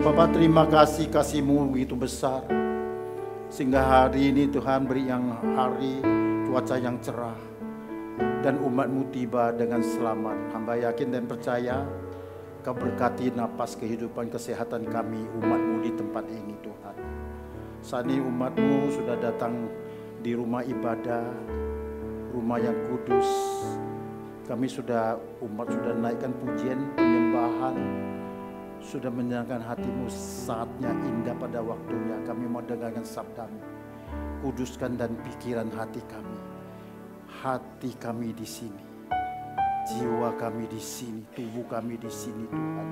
Bapa, terima kasih, kasih-Mu begitu besar. Sehingga hari ini Tuhan beri yang hari cuaca yang cerah. Dan umat-Mu tiba dengan selamat. Hamba yakin dan percaya Kau berkati napas kehidupan kesehatan kami, umat-Mu di tempat ini Tuhan. Saat ini umat-Mu sudah datang di rumah ibadah, rumah yang kudus. Kami umat sudah naikkan pujian, penyembahan, sudah menyenangkan hati-Mu, saatnya indah pada waktunya. Kami mau dengarkan sabda-Mu. Kuduskan dan pikiran hati kami. Hati kami di sini. Jiwa kami di sini, tubuh kami di sini Tuhan.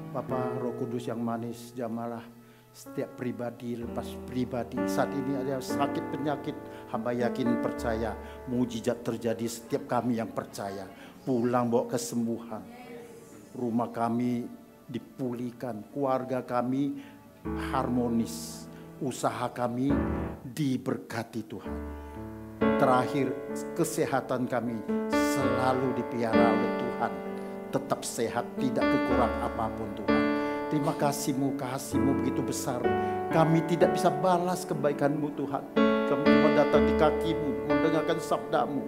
Bapa, Roh Kudus yang manis, jamalah setiap pribadi lepas pribadi. Saat ini ada sakit penyakit, hamba yakin percaya mujizat terjadi setiap kami yang percaya. Pulang bawa kesembuhan. Rumah kami dipulihkan, keluarga kami harmonis, usaha kami diberkati Tuhan. Terakhir, kesehatan kami selalu dipelihara oleh Tuhan. Tetap sehat, tidak kekurang apapun Tuhan. Terima kasih-Mu, kasih-Mu begitu besar. Kami tidak bisa balas kebaikan-Mu Tuhan. Kami mau datang di kaki-Mu, mendengarkan sabda-Mu,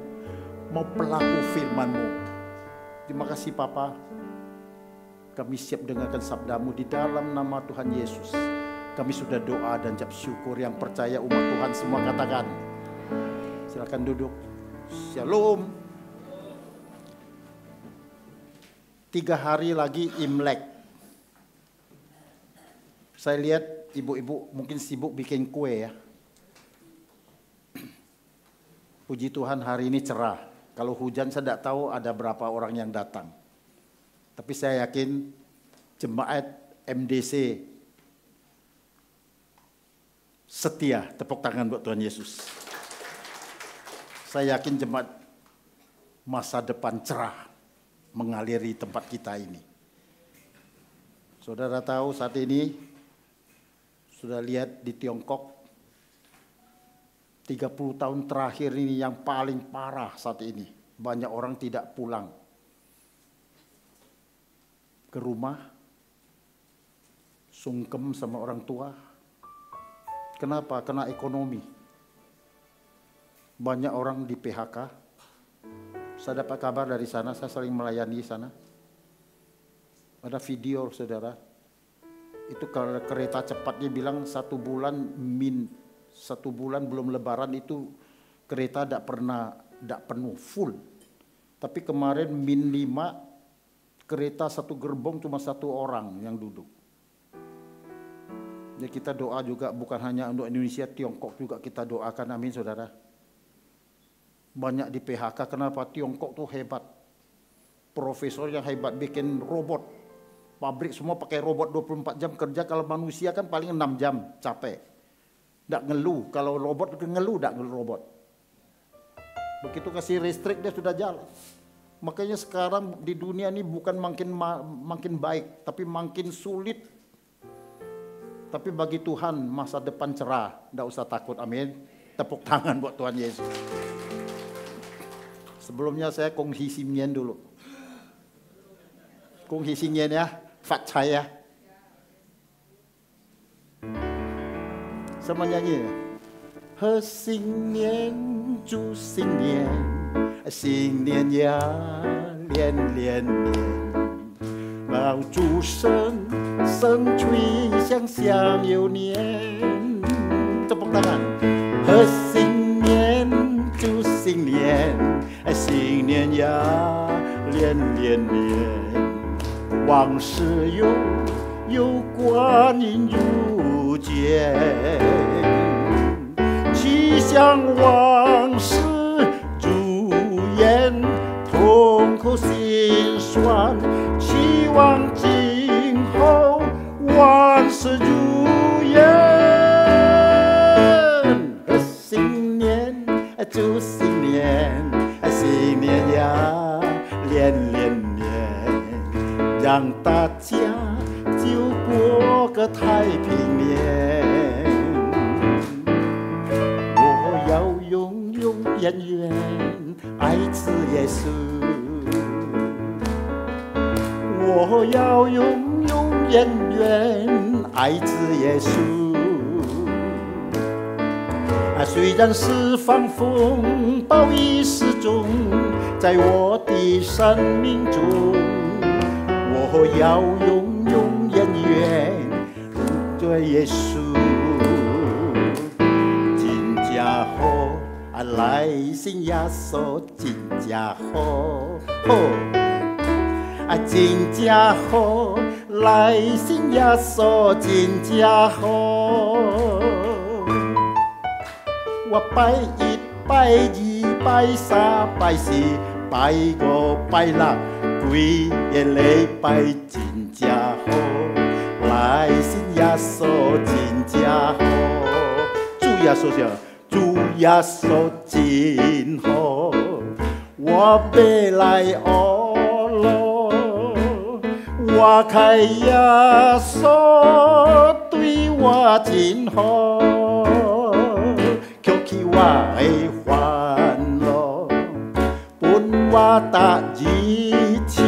mau pelaku firman-Mu. Terima kasih Papa. Kami siap dengarkan sabda-Mu di dalam nama Tuhan Yesus. Kami sudah doa dan ucap syukur. Yang percaya umat Tuhan semua katakan. Silakan duduk. Shalom. 3 hari lagi Imlek. Saya lihat ibu-ibu mungkin sibuk bikin kue ya. Puji Tuhan hari ini cerah. Kalau hujan saya tidak tahu ada berapa orang yang datang. Tapi saya yakin jemaat MDC setia. Tepuk tangan buat Tuhan Yesus. Saya yakin jemaat masa depan cerah mengaliri tempat kita ini. Saudara tahu saat ini sudah lihat di Tiongkok 30 tahun terakhir ini yang paling parah saat ini. Banyak orang tidak pulang ke rumah, sungkem sama orang tua. Kenapa? Karena ekonomi. Banyak orang di PHK. Saya dapat kabar dari sana, saya saling melayani di sana. Ada video saudara. Itu kalau kereta cepatnya bilang 1 bulan belum lebaran itu kereta tidak penuh full. Tapi kemarin -5 kereta 1 gerbong cuma 1 orang yang duduk. Jadi kita doa juga bukan hanya untuk Indonesia, Tiongkok juga kita doakan, amin saudara. Banyak di PHK, kenapa? Tiongkok tuh hebat. Profesor yang hebat bikin robot. Pabrik semua pakai robot 24 jam kerja, kalau manusia kan paling 6 jam capek. Tidak ngeluh, kalau robot ngeluh tidak ngeluh robot. Begitu kasih listrik dia sudah jalan. Makanya sekarang di dunia ini bukan makin baik, tapi makin sulit. Tapi bagi Tuhan masa depan cerah, tidak usah takut, amin. Tepuk tangan buat Tuhan Yesus. Sebelumnya saya kongsi simien dulu. Kongsi simien ya, fat saya. Sama nyanyi. He xing nian zhu xing nian, xing nian ya lian lian lian. 望诸生生吹响响又年， tepuk tangan. 和新年祝新年，新年呀连连连，往事有光阴如箭，气象往事如烟，痛苦心酸。 希望今后万事如愿，新年祝新年，新年呀连连连，让大家就过个太平年。我要永永远远爱子耶稣。 我要永永远远缘，爱子耶稣。虽然四方风暴已失踪，在我的生命中，我要永永远远对耶稣。真正好，来信耶稣真正好，真正好，来信耶稣真正好。我拜一拜二拜三拜四拜五拜六，几个礼拜真正好，来信耶稣真正好。主耶稣说，主耶稣真好，我要来哦咯，我看耶稣对我真好。我的烦恼，本我搭日笑，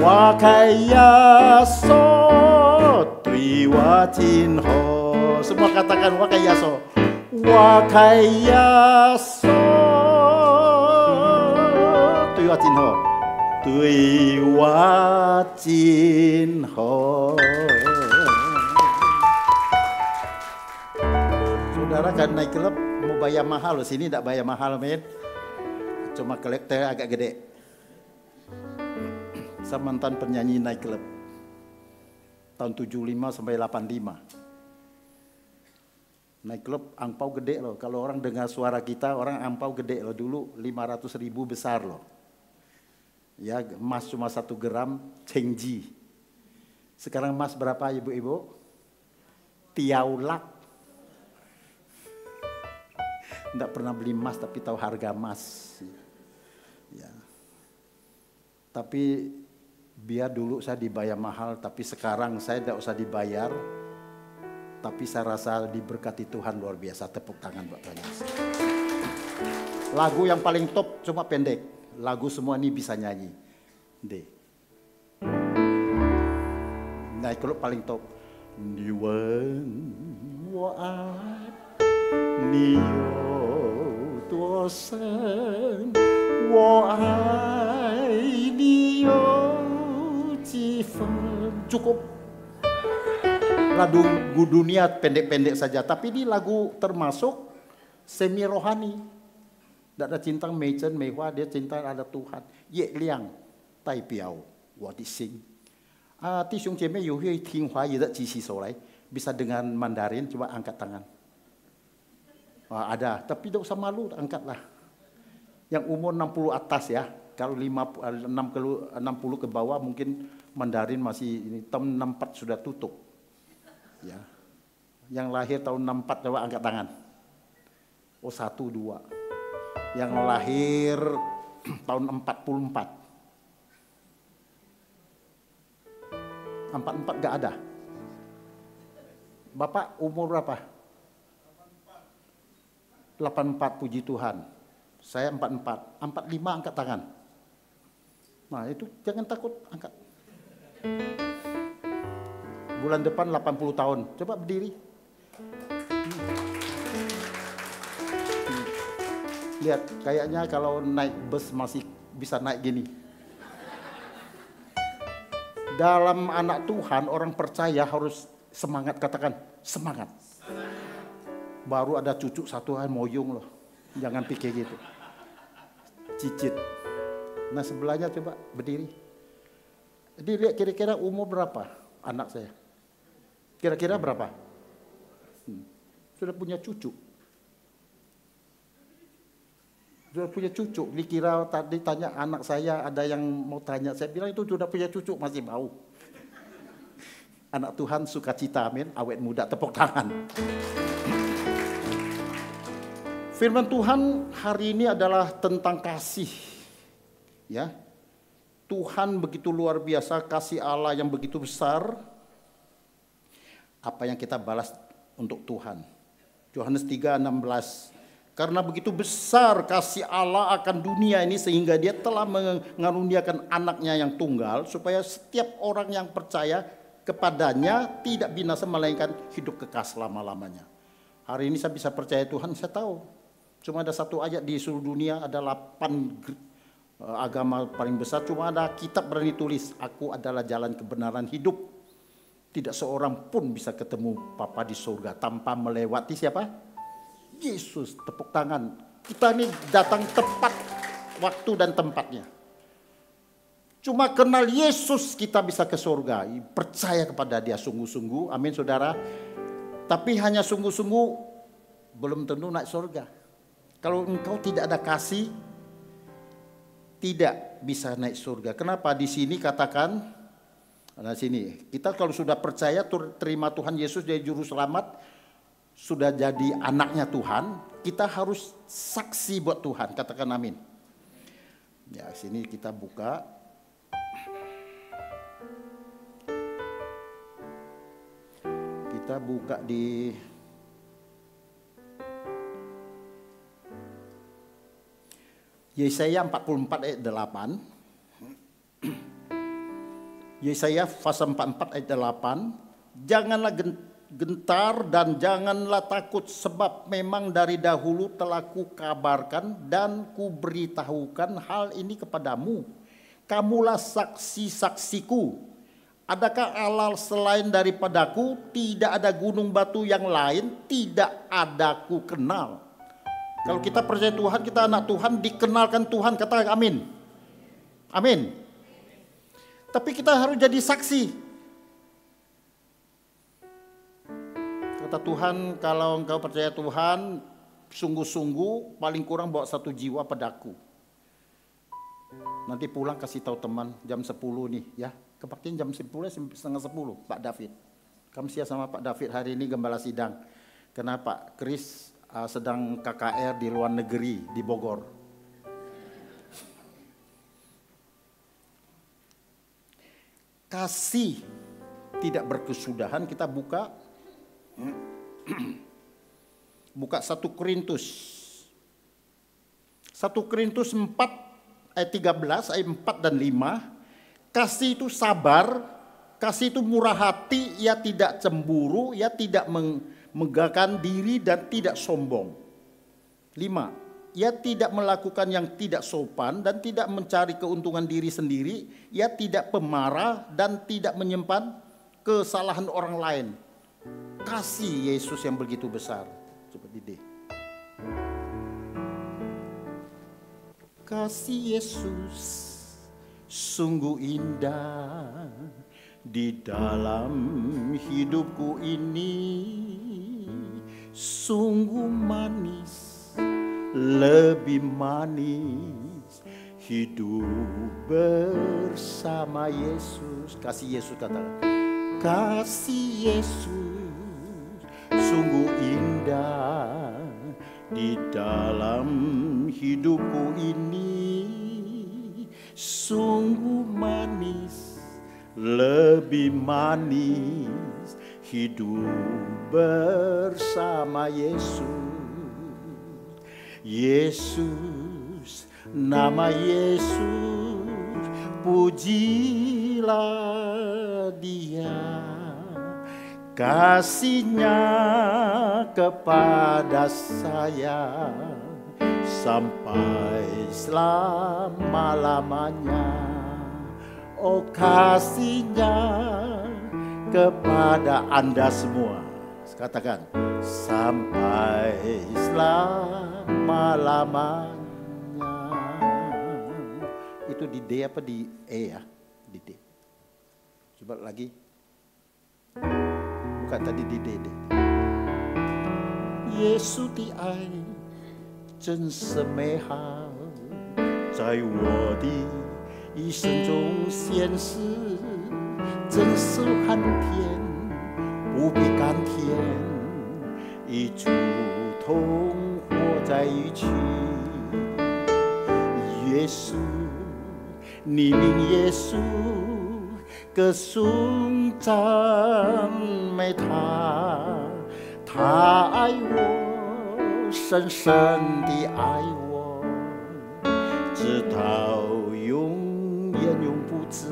我看耶稣对我真好。Semua katakan我看耶稣，我看耶稣对我真好，对我真好。Saudara kan naik klub mau bayar mahal loh, sini tidak bayar mahal men, cuma kolektor agak gede. Saya mantan penyanyi naik klub tahun 75 sampai 85. Naik klub angpau gede loh, kalau orang dengar suara kita orang angpau gede loh, dulu 500.000 besar loh. Ya emas cuma 1 gram cengji. Sekarang emas berapa ibu-ibu? Tiaulak. Tidak pernah beli emas tapi tahu harga emas. Ya. Tapi biar dulu saya dibayar mahal, tapi sekarang saya tidak usah dibayar. Tapi saya rasa diberkati Tuhan luar biasa. Tepuk tangan buat Tuhan Yesus. Lagu yang paling top cuma pendek. Lagu semua ini bisa nyanyi. Nah kalau paling top. Niwen wa niyo 多深，我爱你有几分 cukup. Lagu dunia pendek-pendek saja, tapi ini lagu termasuk semi rohani. Tidak ada cinta meichen mewah, dia cinta ada Tuhan. Ye liang, tai biao, wo di sing. 弟兄姐妹有会听华语的举起手来， bisa dengan Mandarin, coba angkat tangan. Ada, tapi tidak usah malu, angkatlah. Yang umur 60 atas ya, kalau 60 ke bawah mungkin Mandarin masih ini, tahun 64 sudah tutup. Ya. Yang lahir tahun 64 coba angkat tangan. Oh 1, 2. Yang lahir tahun 44. 44 gak ada. Bapak umur berapa? 84, puji Tuhan. Saya 44, 45 angkat tangan. Nah itu jangan takut, angkat. Bulan depan 80 tahun, coba berdiri. Lihat, kayaknya kalau naik bus masih bisa naik gini. Dalam anak Tuhan, orang percaya harus semangat, katakan semangat. Baru ada cucu satu hari moyong loh. Jangan pikir gitu. Cicit. Nah sebelahnya coba berdiri. Dilihat kira-kira umur berapa anak saya. Kira-kira berapa? Sudah punya cucu. Sudah punya cucu. Dikira tadi tanya anak saya, ada yang mau tanya. Saya bilang itu sudah punya cucu, masih mau. Anak Tuhan sukacita, amin. Awet muda, tepuk tangan. Firman Tuhan hari ini adalah tentang kasih. Ya. Tuhan begitu luar biasa, kasih Allah yang begitu besar. Apa yang kita balas untuk Tuhan. Yohanes 3:16. Karena begitu besar kasih Allah akan dunia ini sehingga dia telah mengaruniakan anaknya yang tunggal supaya setiap orang yang percaya kepadanya tidak binasa melainkan hidup kekal selama-lamanya. Hari ini saya bisa percaya Tuhan, saya tahu. Cuma ada satu ayat di seluruh dunia, ada 8 agama paling besar, cuma ada kitab berani tulis, aku adalah jalan kebenaran hidup. Tidak seorang pun bisa ketemu Bapa di surga tanpa melewati siapa? Yesus. Tepuk tangan. Kita ini datang tepat waktu dan tempatnya. Cuma kenal Yesus kita bisa ke surga. Percaya kepada dia sungguh-sungguh. Amin saudara. Tapi hanya sungguh-sungguh belum tentu naik surga. Kalau engkau tidak ada kasih, tidak bisa naik surga. Kenapa? Di sini katakan, nah sini, kita kalau sudah percaya terima Tuhan Yesus jadi juru selamat, sudah jadi anaknya Tuhan, kita harus saksi buat Tuhan. Katakan amin. Ya, sini kita buka. Kita buka di Yesaya 44 ayat 8. Yesaya pasal 44 ayat 8. Janganlah gentar dan janganlah takut, sebab memang dari dahulu telah kukabarkan dan kuberitahukan hal ini kepadamu. Kamulah saksi-saksiku. Adakah Allah selain daripadaku? Tidak ada gunung batu yang lain, tidak ada ku kenal. Kalau kita percaya Tuhan, kita anak Tuhan, dikenalkan Tuhan, katakan amin. Amin. Tapi kita harus jadi saksi. Kata Tuhan, kalau engkau percaya Tuhan, sungguh-sungguh paling kurang bawa 1 jiwa padaku. Nanti pulang kasih tahu teman jam 10 nih ya. Kebaktian jam 10 setengah 10 Pak David. Kamu siap sama Pak David hari ini gembala sidang. Kenapa? Chris sedang KKR di luar negeri di Bogor. Kasih tidak berkesudahan, kita buka. Buka 1 Korintus. 1 Korintus 4 ayat 13, ayat 4 dan 5. Kasih itu sabar, kasih itu murah hati, ia tidak cemburu, ia tidak megahkan diri dan tidak sombong. 5. Ia tidak melakukan yang tidak sopan dan tidak mencari keuntungan diri sendiri, ia tidak pemarah dan tidak menyimpan kesalahan orang lain. Kasih Yesus yang begitu besar. Coba di D. Kasih Yesus sungguh indah di dalam hidupku ini, sungguh manis, lebih manis hidup bersama Yesus. Kasih Yesus, katakan kasih Yesus sungguh indah di dalam hidupku ini, sungguh manis, lebih manis hidup bersama Yesus. Yesus, nama Yesus, pujilah Dia. Kasih-Nya kepada saya sampai selama-lamanya. Oh, kasih-Nya kepada Anda semua. Katakan sampai selama-lamanya. Itu di D apa di E ya? Di D. Coba lagi. Bukan tadi di D. Yesus di爱真是美好，在我的一生中显示，真是很甜，不必甘甜，一触同活在一起。耶稣，你名耶稣，歌颂赞美他，他爱我。深深地爱我，直到永远永不止。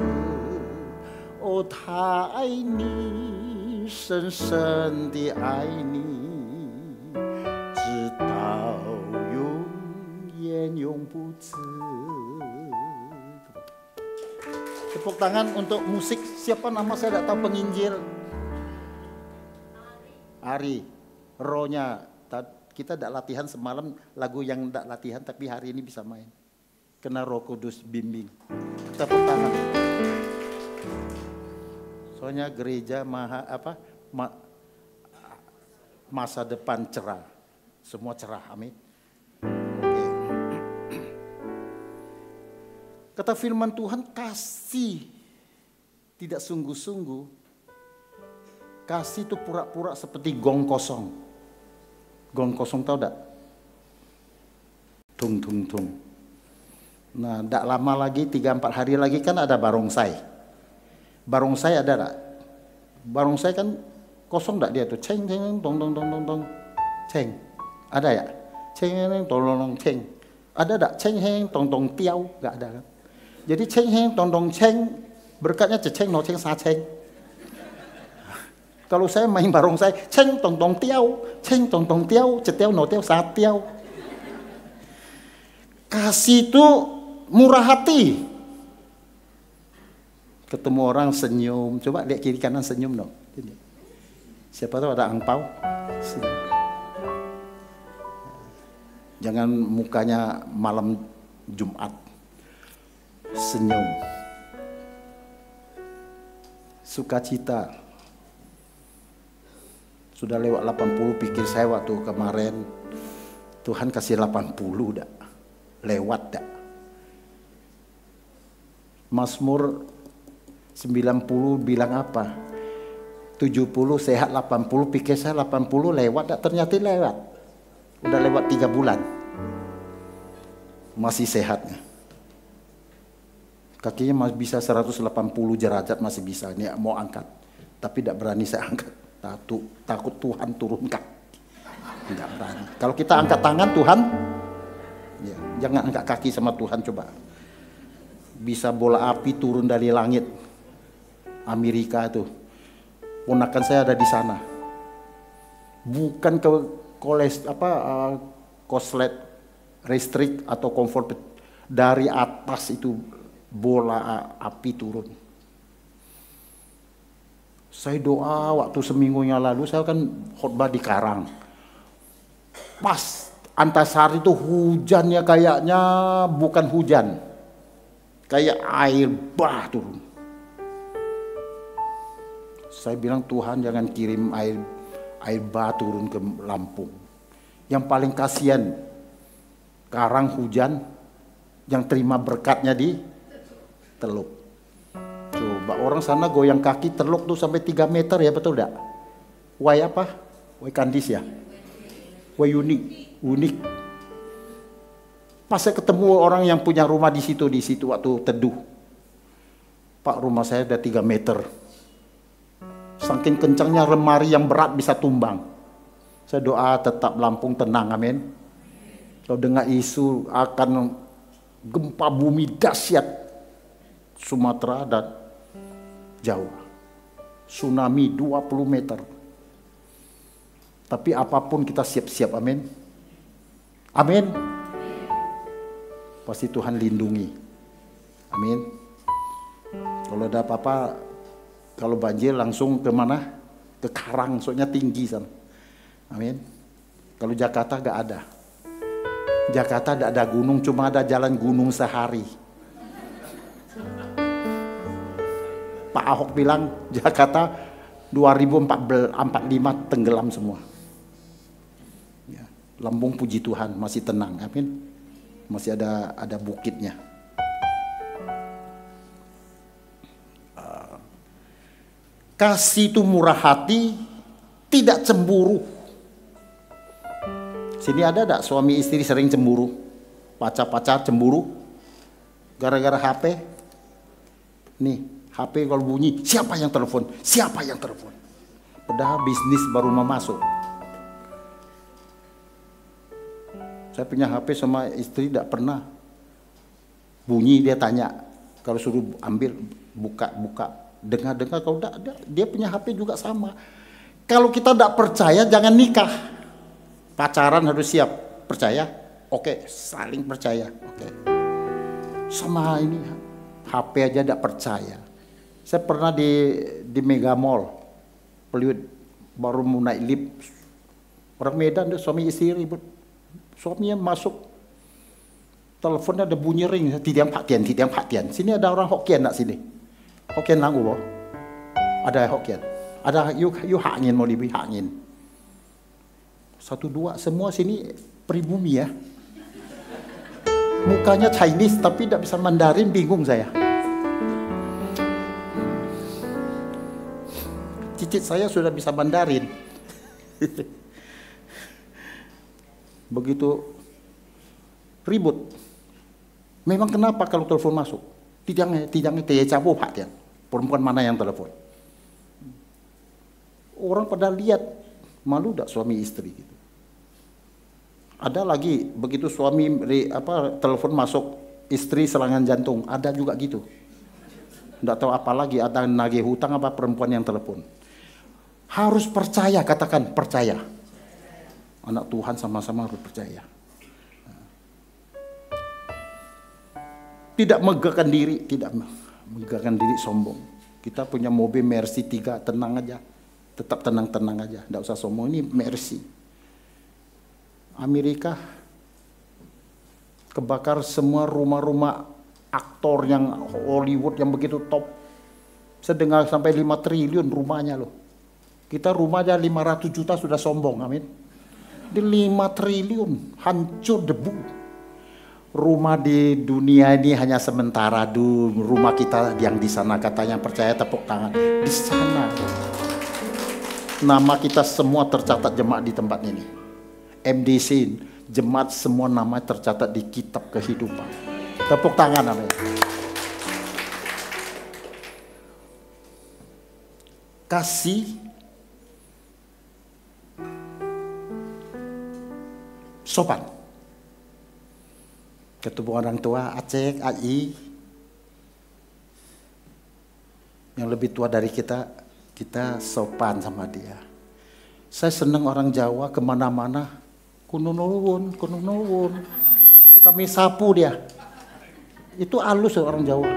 哦，我太爱你，深深地爱你，直到永远永不止。 Tepuk tangan untuk musik. Siapa nama saya tidak tahu penginjil? Ari. Rohnya. Kita tidak latihan semalam lagu yang tidak latihan, tapi hari ini bisa main. Kena Roh Kudus bimbing. Tepuk tangan. Soalnya gereja masa depan cerah. Semua cerah. Amin. Kata firman Tuhan, kasih tidak sungguh-sungguh. Kasih itu pura-pura seperti gong kosong. Gong kosong tahu tak? Tung tung tung. Nah, tidak lama lagi 3-4 hari lagi kan ada barongsai. Barongsai ada tak? Barongsai kan kosong tak dia tuh? Ceng ceng tong tong tong tong tong. Ceng. Ada ya? Ceng ceng tong tong tong ceng. Ada tak? Ceng ceng tong tong tiau? Enggak ada kan? Jadi ceng ceng tong tong ceng, berkatnya ceng no ceng sa ceng. Kalau saya main barongsai, ceng tong tong tiau, ceng tong tong tiau, cetiau no tiau sa tiau. Kasih itu murah hati. Ketemu orang senyum, coba lihat kiri kanan senyum dong. Siapa tahu ada angpau. Jangan mukanya malam Jumat. Senyum, sukacita. Sudah lewat 80, pikir saya waktu kemarin Tuhan kasih 80 dah, lewat dah. Mazmur 90 bilang apa? 70 sehat, 80 pikir saya 80 lewat dah, ternyata lewat. Udah lewat 3 bulan masih sehatnya. Kakinya masih bisa 180 derajat masih bisa. Ini mau angkat, tapi tidak berani saya angkat. Takut Tuhan turunkan. Tidak berani. Kalau kita angkat tangan Tuhan, ya, jangan angkat kaki sama Tuhan coba. Bisa bola api turun dari langit. Amerika itu, ponakan saya ada di sana. Bukan ke konslet listrik atau comfort, dari atas itu. Bola api turun. Saya doa waktu seminggu yang lalu, saya kan khotbah di Karang. Pas Antasari itu hujannya kayaknya bukan hujan. Kayak air bah turun. Saya bilang Tuhan jangan kirim air bah turun ke Lampung. Yang paling kasihan Karang hujan, yang terima berkatnya di Teluk. Coba orang sana goyang kaki Teluk tuh sampai 3 meter ya, betul enggak? Wai apa? Wai Kandis ya? Wai unik. Pas saya ketemu orang yang punya rumah di situ waktu teduh. Pak, rumah saya ada 3 meter. Saking kencangnya lemari yang berat bisa tumbang. Saya doa tetap Lampung tenang, amin. Kalau dengar isu akan gempa bumi dahsyat Sumatera dan Jawa, tsunami 20 meter. Tapi apapun kita siap-siap, amin. Amin. Pasti Tuhan lindungi. Amin. Kalau ada apa-apa, kalau banjir langsung ke mana? Ke Karang, soalnya tinggi sana. Amin. Kalau Jakarta gak ada. Jakarta gak ada gunung, cuma ada jalan gunung sehari. Pak Ahok bilang Jakarta 2045 tenggelam semua. Ya, Lampung puji Tuhan masih tenang, amin. Masih ada bukitnya. Kasih itu murah hati, tidak cemburu. Sini ada tak suami istri sering cemburu? Pacar-pacar cemburu gara-gara HP? Nih. HP kalau bunyi, siapa yang telepon? Siapa yang telepon? Padahal bisnis baru mau masuk. Saya punya HP sama istri tidak pernah bunyi, dia tanya. Kalau suruh ambil, buka. Dengar-dengar kalau dia punya HP juga sama. Kalau kita tidak percaya jangan nikah. Pacaran harus siap. Percaya? Oke, saling percaya. Oke. Sama ini HP aja tidak percaya. Saya pernah di Mega Mall. Peliwet baru mau naik lift. Orang Medan tuh suami istri ribut. Suaminya masuk. Teleponnya ada bunyi ring. Tidiam Pak Tian. Sini ada orang Hokkien tak sini? Hokkien lang ubo. Ada Hokkien. Ada you hangin mau lebih hangin. 1, 2 semua sini pribumi ya. Mukanya Chinese tapi tidak bisa Mandarin, bingung saya. Cicit saya sudah bisa Mandarin. Begitu ribut. Memang kenapa kalau telepon masuk? Tidaknya cabu Pak Tian. Perempuan mana yang telepon? Orang pada lihat, malu tak suami istri gitu. Ada lagi begitu suami telepon masuk, istri serangan jantung, ada juga gitu. Tidak tahu apa lagi, ada nagih hutang apa perempuan yang telepon. Harus percaya, katakan percaya. Anak Tuhan sama-sama harus percaya. Tidak megahkan diri, sombong. Kita punya mobil Mercy 3, tenang aja. Tetap tenang-tenang aja, tidak usah sombong. Ini Mercy. Amerika kebakar semua rumah-rumah aktor yang Hollywood yang begitu top. Saya dengar sampai 5 triliun rumahnya loh. Kita rumah aja 500 juta sudah sombong, amin. Di 5 triliun, hancur debu. Rumah di dunia ini hanya sementara dulu. Rumah kita yang di sana, katanya percaya tepuk tangan. Di sana. Nama kita semua tercatat jemaat di tempat ini. MDC, jemaat semua nama tercatat di kitab kehidupan. Tepuk tangan, amin. Kasih sopan. Ketemu orang tua, acek, ai, yang lebih tua dari kita sopan sama dia. Saya senang orang Jawa kemana-mana, kunung nuwun, sampai sapu dia. Itu halus orang Jawa.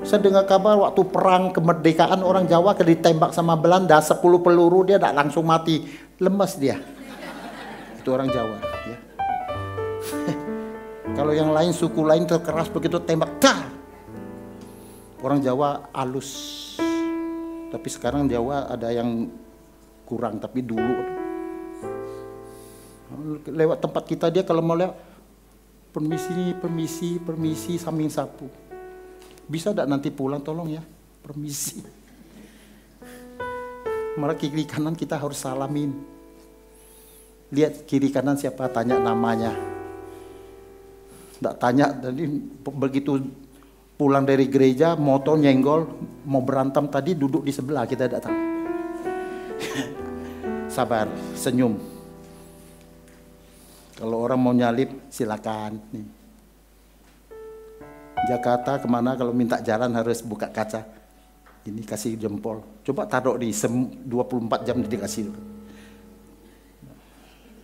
Saya dengar kabar waktu perang kemerdekaan orang Jawa ditembak sama Belanda 10 peluru dia tidak langsung mati, lemes dia. Itu orang Jawa. Ya. Kalau yang lain suku lain terkeras begitu tembak, dah. Orang Jawa halus. Tapi sekarang Jawa ada yang kurang, tapi dulu lewat tempat kita dia kalau mau lewat permisi sambil sapu. Bisa tidak nanti pulang tolong ya, permisi. Malah kiri kanan kita harus salamin. Lihat kiri kanan siapa, tanya namanya. Tidak tanya, tadi begitu pulang dari gereja, motor nyenggol, mau berantem tadi duduk di sebelah, kita tidak tahu. Sabar, senyum. Kalau orang mau nyalip, silakan. Nih. Jakarta kemana kalau minta jalan harus buka kaca. Ini kasih jempol. Coba taruh di 24 jam dikasih.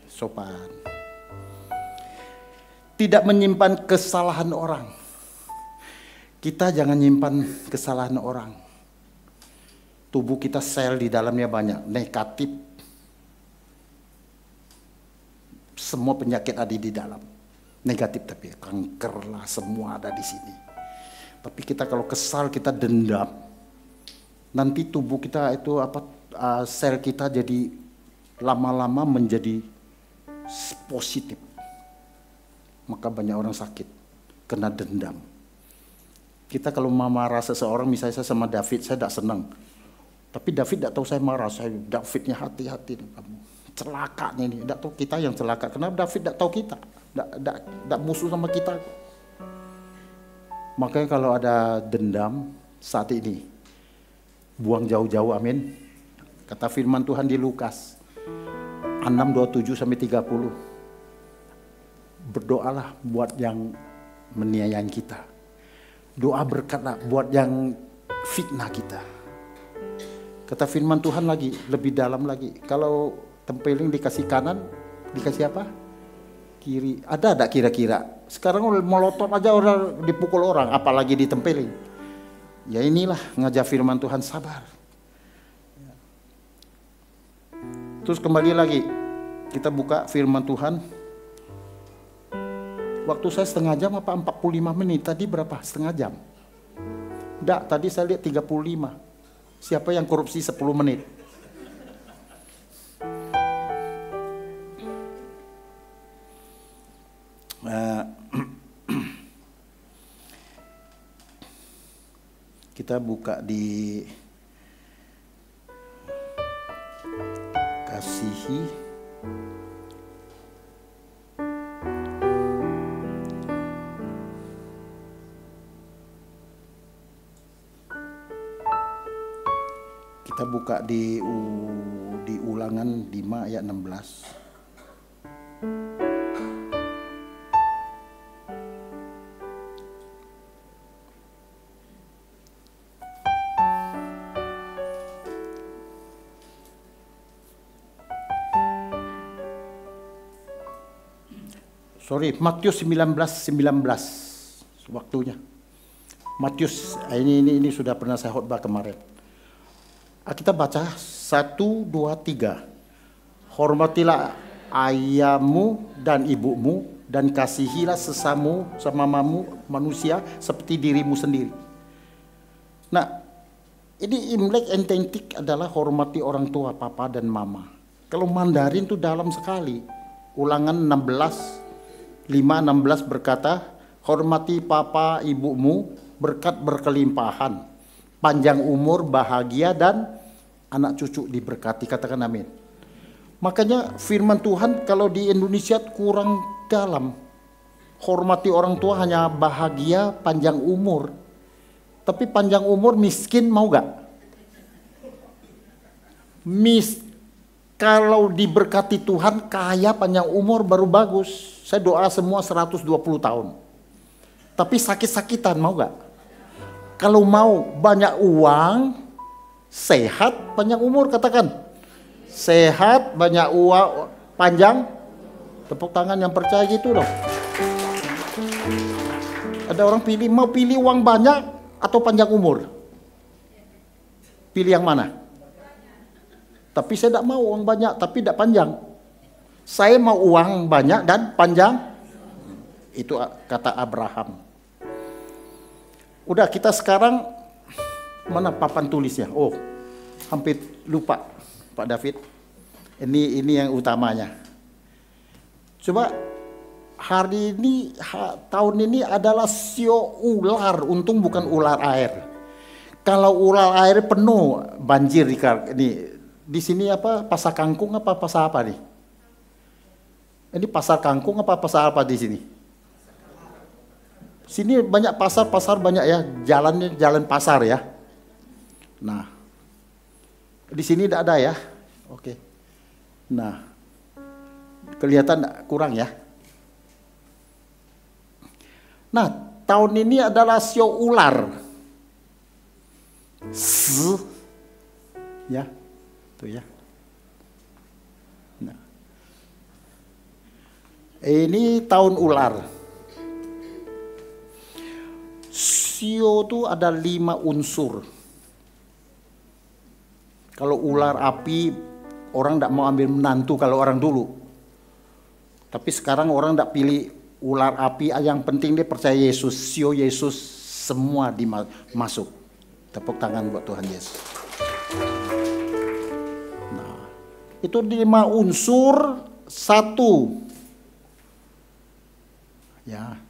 Sopan. Tidak menyimpan kesalahan orang. Kita jangan nyimpan kesalahan orang. Tubuh kita sel di dalamnya banyak, negatif. Semua penyakit ada di dalam. Negatif tapi kanker lah semua ada di sini. Tapi kita kalau kesal kita dendam, nanti tubuh kita itu sel kita jadi lama-lama menjadi positif. Maka banyak orang sakit kena dendam. Kita kalau marah seseorang, misalnya saya sama David, saya tidak senang. Tapi David tidak tahu saya marah, Davidnya hati-hati kamu. Celakanya ini, tidak tahu kita yang celaka. Kenapa David tidak tahu kita? Tidak musuh sama kita. Makanya kalau ada dendam saat ini, buang jauh-jauh, amin. Kata firman Tuhan di Lukas 6:27-30. Berdoalah buat yang meniayai kita. Doa berkatlah buat yang fitnah kita. Kata firman Tuhan lagi, lebih dalam lagi. Kalau tempeling dikasih kanan, dikasih apa? Kiri. Ada kira-kira? Sekarang melotot aja orang dipukul orang, apalagi ditempeling. Ya inilah ngajar firman Tuhan, sabar. Terus kembali lagi, kita buka firman Tuhan. Waktu saya setengah jam apa 45 menit? Tadi berapa? Setengah jam? Enggak, tadi saya lihat 35. Siapa yang korupsi 10 menit? Kita buka di Kasihi. Kita buka di Ulangan 5 ayat 16. Matius 19 waktunya. Matius ini sudah pernah saya khotbah kemarin. Kita baca 1, 2, 3. Hormatilah ayahmu dan ibumu dan kasihilah sesamamu manusia seperti dirimu sendiri. Nah, ini Imlek ententik adalah hormati orang tua, papa dan mama. Kalau Mandarin itu dalam sekali. Ulangan 5:16 berkata, hormati papa ibumu, berkat berkelimpahan, panjang umur, bahagia, dan anak cucu diberkati. Katakan amin. Makanya firman Tuhan kalau di Indonesia kurang dalam. Hormati orang tua hanya bahagia, panjang umur. Tapi panjang umur miskin mau gak? Kalau diberkati Tuhan kaya panjang umur baru bagus. Saya doa semua 120 tahun. Tapi sakit-sakitan mau gak? Kalau mau banyak uang, sehat, panjang umur, katakan. Sehat, banyak uang, panjang. Tepuk tangan yang percaya gitu dong. Ada orang mau pilih uang banyak atau panjang umur? Pilih yang mana? Tapi saya tidak mau uang banyak, tapi tidak panjang. Saya mau uang banyak dan panjang. Itu kata Abraham. Udah, kita sekarang mana papan tulisnya? Oh, hampir lupa Pak David. Ini yang utamanya. Coba hari ini, tahun ini adalah sio ular. Untung bukan ular air. Kalau ular air penuh banjir di sini apa? Pasar kangkung apa pasar apa nih? Ini pasar kangkung apa pasar apa di sini? Sini banyak pasar banyak ya, jalan pasar ya. Nah, di sini tidak ada ya. Oke. Nah, kelihatan kurang ya. Nah, tahun ini adalah sio ular. Ya, tuh ya. Nah, ini tahun ular. Sio itu ada 5 unsur. Kalau ular api, orang tidak mau ambil menantu kalau orang dulu. Tapi sekarang orang tidak pilih ular api, yang penting dia percaya Yesus. Sio Yesus, semua masuk. Tepuk tangan buat Tuhan Yesus. Nah, itu 5 unsur, 1. Ya.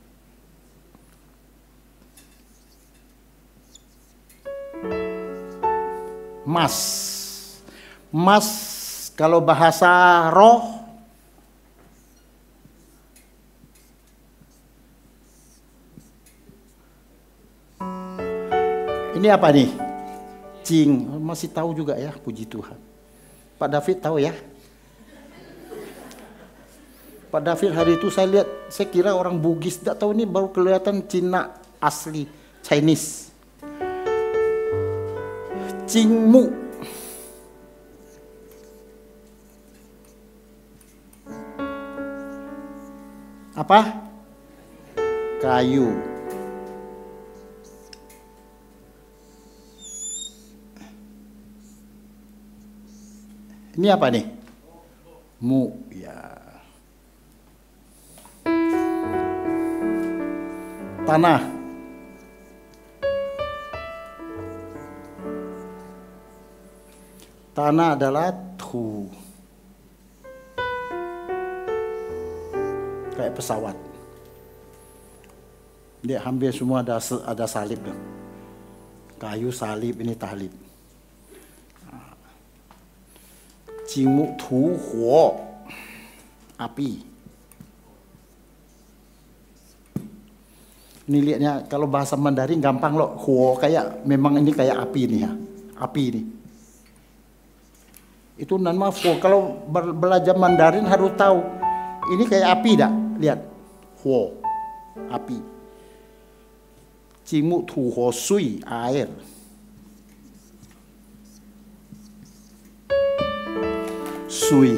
Mas kalau bahasa roh ini apa nih? Cing, masih tahu juga ya, puji Tuhan. Pak David tahu ya? Pak David hari itu saya lihat, saya kira orang Bugis, tidak tahu ini baru kelihatan Cina asli, Chinese. Cingmu. Apa? Kayu. Ini apa nih? Mu, ya. Tanah. Tanah adalah tu. Kayak pesawat. Dia hampir semua ada salib. Kayu salib, ini tahlib. Jingmu tu huo, api. Ini lihatnya kalau bahasa Mandarin gampang loh. Huo kayak memang ini kayak api nih ya, api nih. Itu nan maaf kalau belajar Mandarin harus tahu ini kayak api dah. Lihat, huo, api. Jingmu tu huo sui, air. Sui.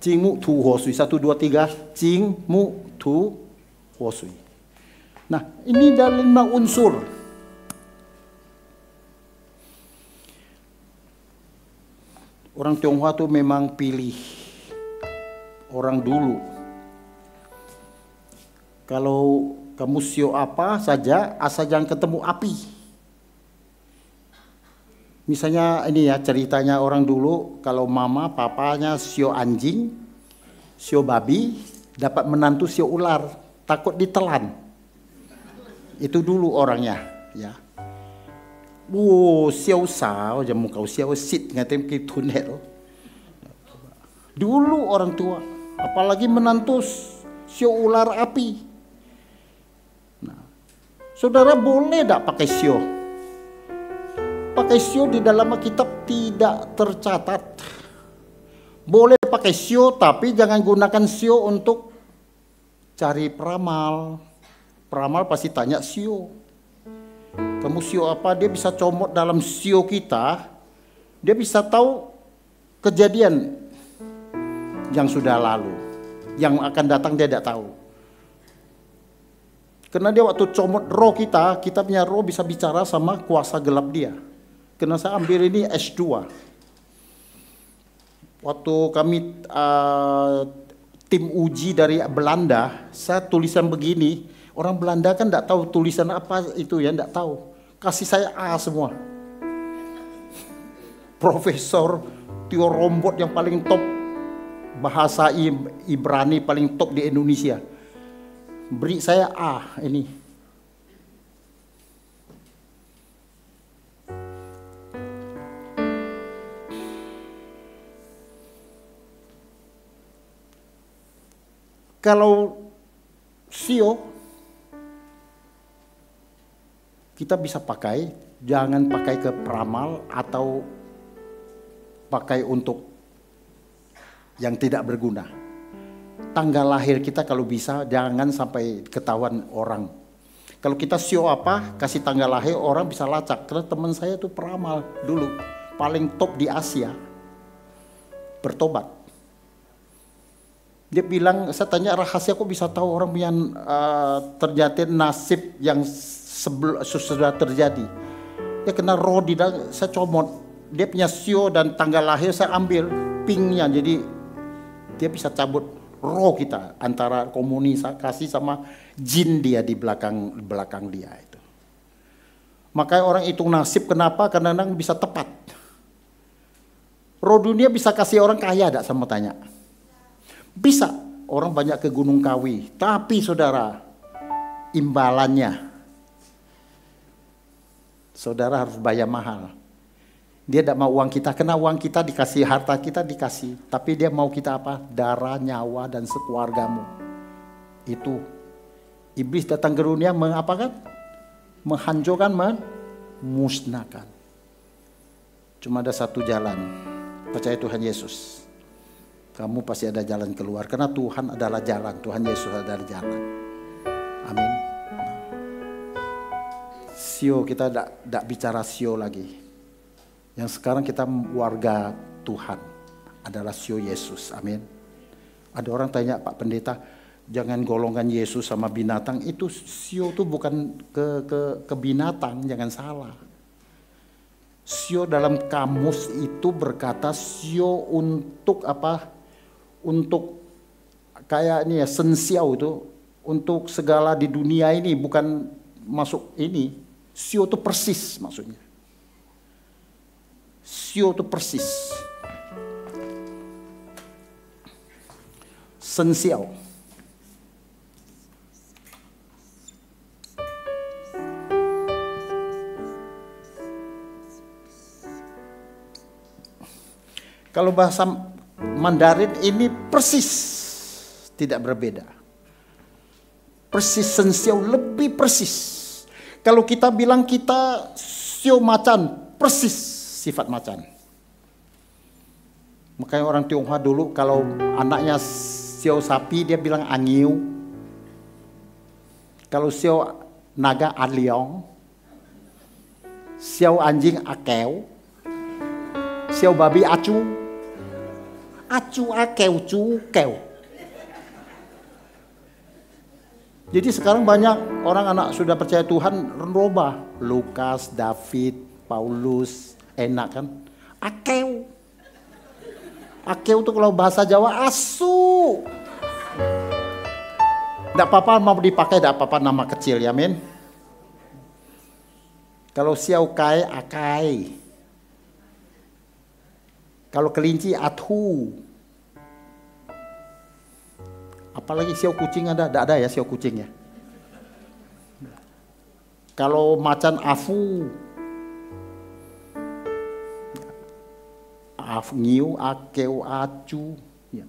Jingmu tu huo sui. 1, 2, 3. Jingmu tu huo sui. Nah, ini dari 5 unsur. Orang Tionghoa tuh memang pilih orang dulu. Kalau kamu sio apa saja, asal jangan ketemu api. Misalnya ini ya ceritanya orang dulu, kalau mama papanya sio anjing, sio babi, dapat menantu sio ular, takut ditelan. Itu dulu orangnya, ya. Sio sao, jamu kau sio sit ngatain ke tunet. Dulu orang tua, apalagi menantu sio ular api. Nah, saudara boleh tak pakai sio? Pakai sio di dalam kitab tidak tercatat. Boleh pakai sio tapi jangan gunakan sio untuk cari peramal. Peramal pasti tanya sio. Kamu sio apa? Dia bisa comot dalam sio kita. Dia bisa tahu kejadian yang sudah lalu. Yang akan datang dia tidak tahu. Karena dia waktu comot roh kita punya roh bisa bicara sama kuasa gelap dia. Karena saya ambil ini S2. Waktu kami tim uji dari Belanda, saya tulisan begini. Orang Belanda kan tidak tahu tulisan apa itu ya, tidak tahu. Kasih saya A semua. Profesor Tio Rombot yang paling top, bahasa Ibrani paling top di Indonesia. Beri saya A ini. Kalau sio kita bisa pakai, jangan pakai ke peramal atau pakai untuk yang tidak berguna. Tanggal lahir kita kalau bisa jangan sampai ketahuan orang. Kalau kita sio apa, kasih tanggal lahir orang bisa lacak. Karena teman saya itu peramal dulu, paling top di Asia, bertobat. Dia bilang, saya tanya rahasia kok bisa tahu orang yang terjadi nasib yang sudah terjadi. Dia kena roh di dalam, saya comot. Dia punya sio dan tanggal lahir saya ambil pinknya. Jadi dia bisa cabut roh kita antara komunikasi sama jin dia di belakang dia itu. Makanya orang hitung nasib kenapa? Karena bisa tepat. Roh dunia bisa kasih orang kaya tak sama tanya. Bisa, orang banyak ke Gunung Kawi, tapi saudara, imbalannya, saudara harus bayar mahal. Dia tidak mau uang kita, kena uang kita dikasih, harta kita dikasih, tapi dia mau kita apa? Darah, nyawa, dan sekeluargamu. Itu, iblis datang ke dunia mengapakan? Menghancurkan, memusnahkan. Cuma ada satu jalan, percaya Tuhan Yesus. Kamu pasti ada jalan keluar. Karena Tuhan adalah jalan. Tuhan Yesus adalah jalan. Amin. Sio, kita tidak bicara sio lagi. Yang sekarang kita warga Tuhan adalah sio Yesus. Amin. Ada orang tanya, Pak Pendeta, jangan golongkan Yesus sama binatang. Itu sio itu bukan ke binatang, jangan salah. Sio dalam kamus itu berkata sio untuk apa? Untuk kayak ini ya, sensiau itu untuk segala di dunia ini, bukan masuk ini. Sio itu persis maksudnya. Sio itu persis. Sensiau. Kalau bahasa Mandarin ini persis, tidak berbeda. Persis, sensiau, lebih persis. Kalau kita bilang kita sio macan, persis sifat macan. Makanya orang Tionghoa dulu kalau anaknya sio sapi dia bilang angiu. Kalau sio naga aliong. Sio anjing akeu. Sio babi acu. Acu akeu cukeu. Jadi sekarang banyak orang anak sudah percaya Tuhan roba. Lukas, David, Paulus, enak kan? Akeu. Akeu itu kalau bahasa Jawa asu. Tidak apa-apa mau dipakai, tidak apa-apa nama kecil ya men. Kalau siau kai, akai. Kalau kelinci athu. Apalagi siau kucing ada? Tidak ada ya siau kucing ya. Kalau macan afu. Ngiu, akeu, acu. Ya.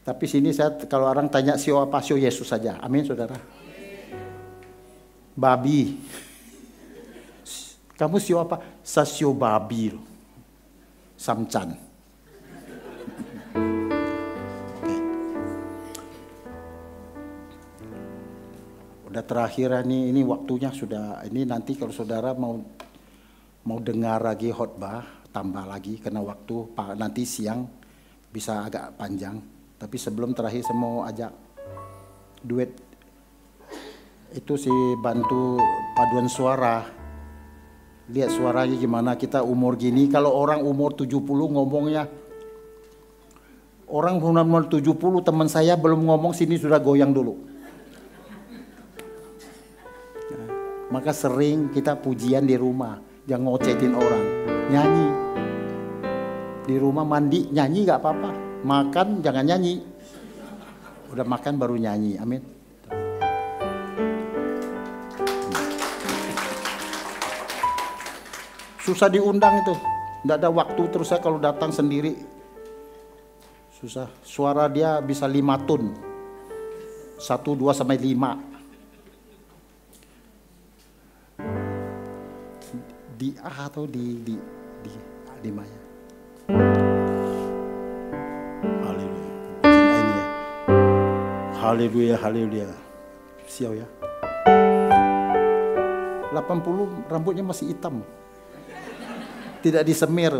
Tapi sini saya kalau orang tanya sio apa, sio Yesus saja. Amin saudara. Babi. Kamu sio apa? Saya sio babi. Samcan. Udah terakhir ini waktunya sudah. Ini nanti kalau saudara mau dengar lagi khotbah, tambah lagi karena waktu nanti siang bisa agak panjang. Tapi sebelum terakhir saya mau ajak duet itu si bantu paduan suara. Lihat suaranya gimana, kita umur gini. Kalau orang umur 70 ngomongnya, orang umur 70 teman saya belum ngomong sini sudah goyang dulu. Maka sering kita pujian di rumah, jangan ngocetin orang, nyanyi. Di rumah mandi, nyanyi gak apa-apa. Makan jangan nyanyi. Udah makan baru nyanyi, amin. Susah diundang itu, gak ada waktu terus saya kalau datang sendiri. Susah, suara dia bisa 5 tun. 1, 2, sampai 5. Di A atau di Maya. Haleluya. Ini ya. Haleluya, haleluya. Siau ya. 80 rambutnya masih hitam. Tidak disemir.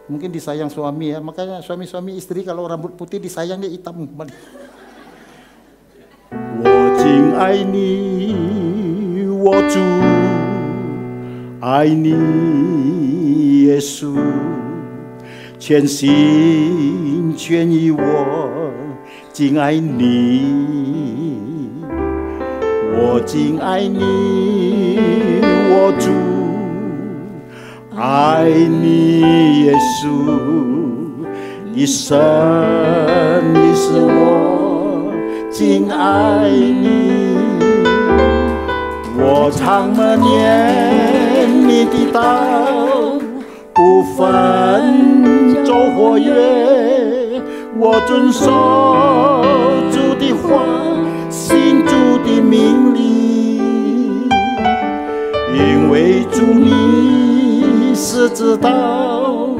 Mungkin disayang suami ya. Makanya suami-suami istri kalau rambut putih disayang dia hitam kembali. 我敬爱你，我主爱你，耶稣，全心全意我敬爱你，我敬爱你，我主爱你，耶稣，一生你是我敬爱你。我常默念你的道，不分昼或夜，我遵守主的话，信主的命令，因为主你是知道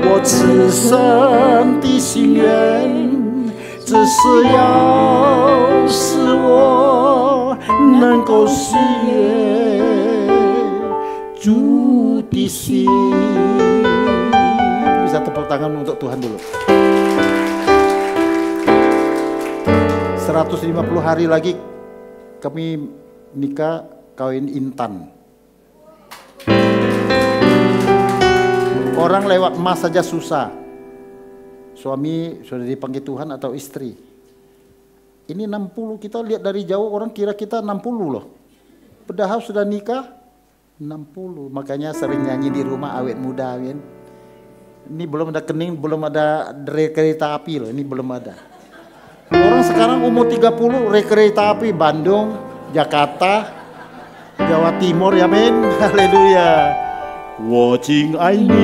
我此生的心愿，只是要使我能够喜悦主的心。Bisa tepuk tangan untuk Tuhan dulu. 150 hari lagi kami nikah kawin Intan. Orang lewat emas saja susah. Suami sudah dipanggil Tuhan atau istri. Ini 60, kita lihat dari jauh orang kira kita 60 loh. Padahal sudah nikah 60. Makanya sering nyanyi di rumah awet muda, kan? Ini belum ada kening, belum ada kereta api loh, ini belum ada. Orang sekarang umur 30 kereta api Bandung, Jakarta, Jawa Timur, ya men. Haleluya. 我敬爱你，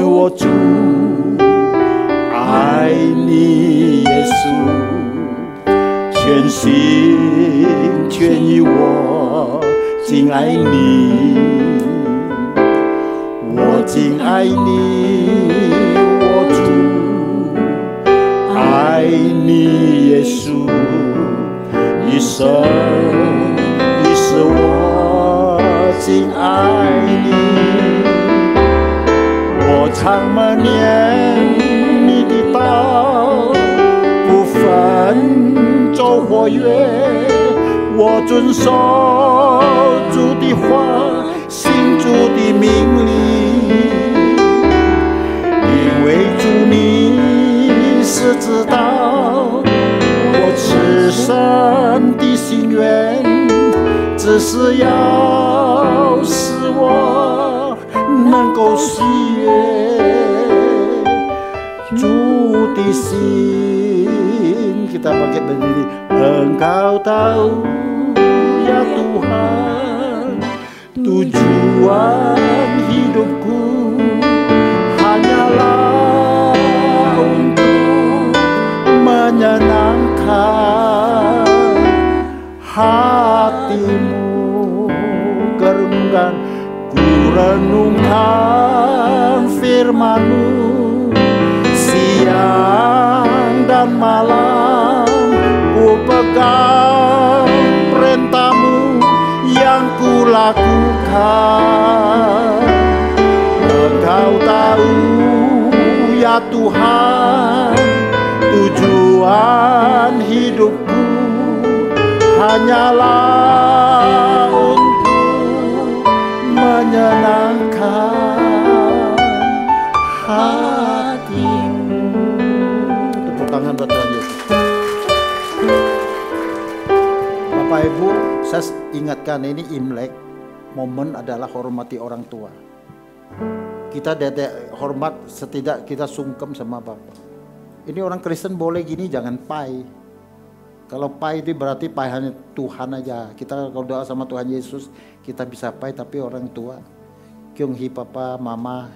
我主，爱你耶稣，全心全意我敬爱你，我敬爱你，我主。爱你耶稣，一生一世我敬爱你，我常默念你的道，不分昼或夜，我遵守主的话，信主的命令，因为主你是知道我此生的心愿，只是要使我能够喜悦主的心。Kita bangkit berdiri. Engkau tahu ya Tuhan, tujuan hidupku hanyalah menyenangkan hatimu, kerenungkan ku renungkan firman-Mu siang dan malam, ku pegang perintah-Mu yang ku lakukan. Engkau tahu ya Tuhan, tujuan hidupku hanyalah untuk menyenangkan hatimu. Tepuk tangan buat Tuhan Yesus. Bapak Ibu, saya ingatkan ini Imlek, momen adalah hormati orang tua. Kita hormat, setidak kita sungkem sama Bapak. Ini orang Kristen boleh gini, jangan pai. Kalau pai itu berarti pai hanya Tuhan aja. Kita kalau doa sama Tuhan Yesus, kita bisa pai, tapi orang tua. Kyung hi papa, mama,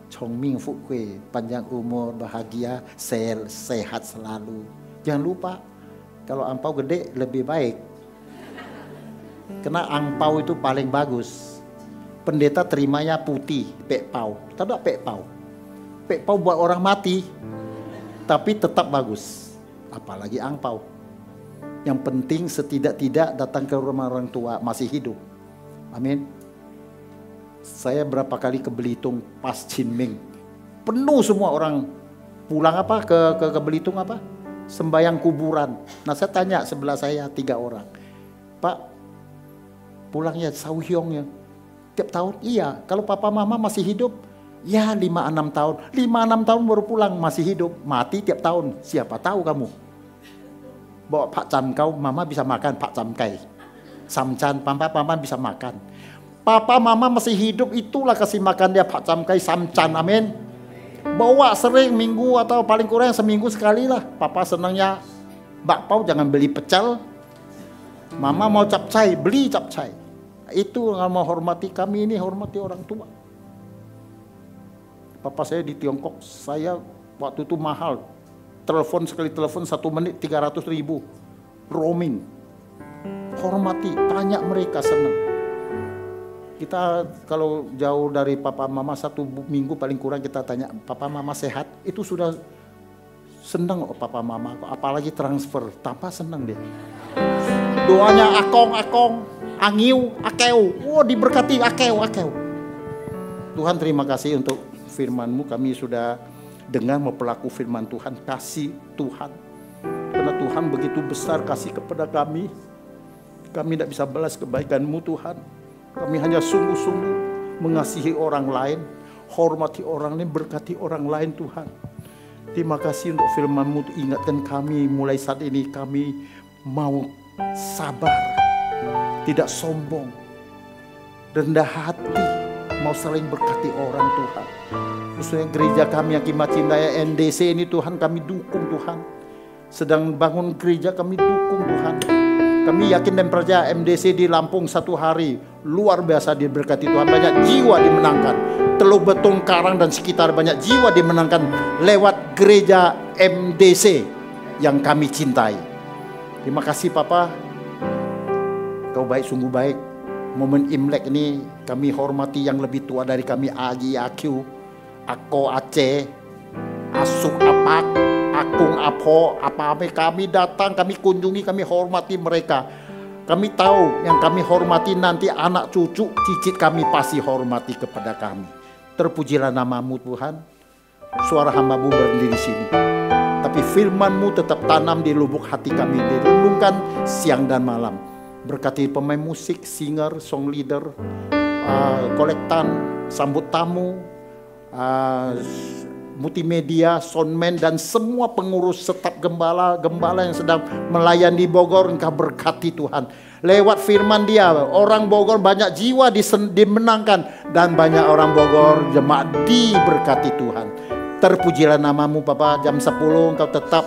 chong ming fu kue, panjang umur, bahagia, sehat selalu. Jangan lupa, kalau angpau gede lebih baik. Karena angpau itu paling bagus. Pendeta terimanya putih, pekpau. Tahu tak pekpau? Pekpau buat orang mati, tapi tetap bagus. Apalagi angpau. Yang penting setidak-tidak datang ke rumah orang tua masih hidup. Amin. Saya berapa kali ke Belitung pas Cinming, penuh semua orang. Pulang apa ke Belitung apa? Sembayang kuburan. Nah saya tanya sebelah saya 3 orang. Pak, pulangnya Sauhyong ya? Tiap tahun? Iya. Kalau papa mama masih hidup? Ya 5-6 tahun. 5-6 tahun baru pulang, masih hidup. Mati tiap tahun. Siapa tahu kamu? Bawa Pak Cam kau, mama bisa makan Pak Cam kai. Samcan, papa bisa makan. Papa mama masih hidup, itulah kasih makan dia Pak Cam kai, samcan, amin. Bawa sering minggu atau paling kurang seminggu sekali lah. Papa senangnya bakpao, jangan beli pecel. Mama mau capcay, beli capcay. Itu mau hormati kami ini, hormati orang tua. Papa saya di Tiongkok, saya waktu itu mahal. Telepon sekali telepon 1 menit 300.000 roaming. Hormati, tanya mereka, senang. Kita kalau jauh dari papa mama 1 minggu paling kurang kita tanya, papa mama sehat? Itu sudah Senang papa mama, apalagi transfer, tanpa senang dia. Doanya akong, angiu, akeu, diberkati akeu. Tuhan terima kasih untuk firman-Mu, kami sudah dengar mempelaku firman Tuhan, kasih Tuhan. Karena Tuhan begitu besar kasih kepada kami tidak bisa balas kebaikan-Mu Tuhan. Kami hanya sungguh-sungguh mengasihi orang lain, hormati orang lain, berkati orang lain Tuhan. Terima kasih untuk firman-Mu, ingatkan kami mulai saat ini kami mau sabar, tidak sombong, rendah hati, mau saling berkati orang Tuhan. Khususnya gereja kami yang Kimat Cindaya NDC ini Tuhan, kami dukung Tuhan. Sedang bangun gereja kami dukung Tuhan. Kami yakin dan percaya MDC di Lampung satu hari luar biasa diberkati Tuhan. Banyak jiwa dimenangkan. Teluk Betung, Karang dan sekitar banyak jiwa dimenangkan lewat gereja MDC yang kami cintai. Terima kasih Papa. Kau baik, sungguh baik. Momen Imlek ini kami hormati yang lebih tua dari kami, Aji, Akiu, Ako, Aceh, Asuk, Apak, Akung, Apo, apa-apa. Kami datang, kami kunjungi, kami hormati mereka. Kami tahu yang kami hormati nanti anak cucu, cicit kami pasti hormati kepada kami. Terpujilah nama-Mu Tuhan. Suara hamba-Mu berdiri di sini. Tapi firman-Mu tetap tanam di lubuk hati kami, direnungkan siang dan malam. Berkati pemain musik, singer, song leader, kolektan, sambut tamu, multimedia, soundman, dan semua pengurus staf gembala yang sedang melayani di Bogor. Engkau berkati Tuhan. Lewat firman dia, orang Bogor banyak jiwa dimenangkan, dan banyak orang Bogor jemaat diberkati Tuhan. Terpujilah nama-Mu Bapa. Jam 10 Engkau tetap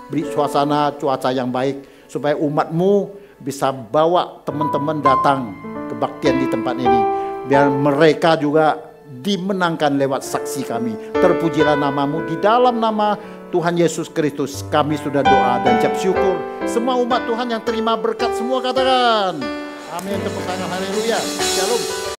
beri suasana cuaca yang baik, supaya umat-Mu bisa bawa teman-teman datang kebaktian di tempat ini. Biar mereka juga dimenangkan lewat saksi kami. Terpujilah nama-Mu. Di dalam nama Tuhan Yesus Kristus kami sudah doa dan ucap syukur. Semua umat Tuhan yang terima berkat semua katakan amin. Tepuk tangan, haleluya. Shalom.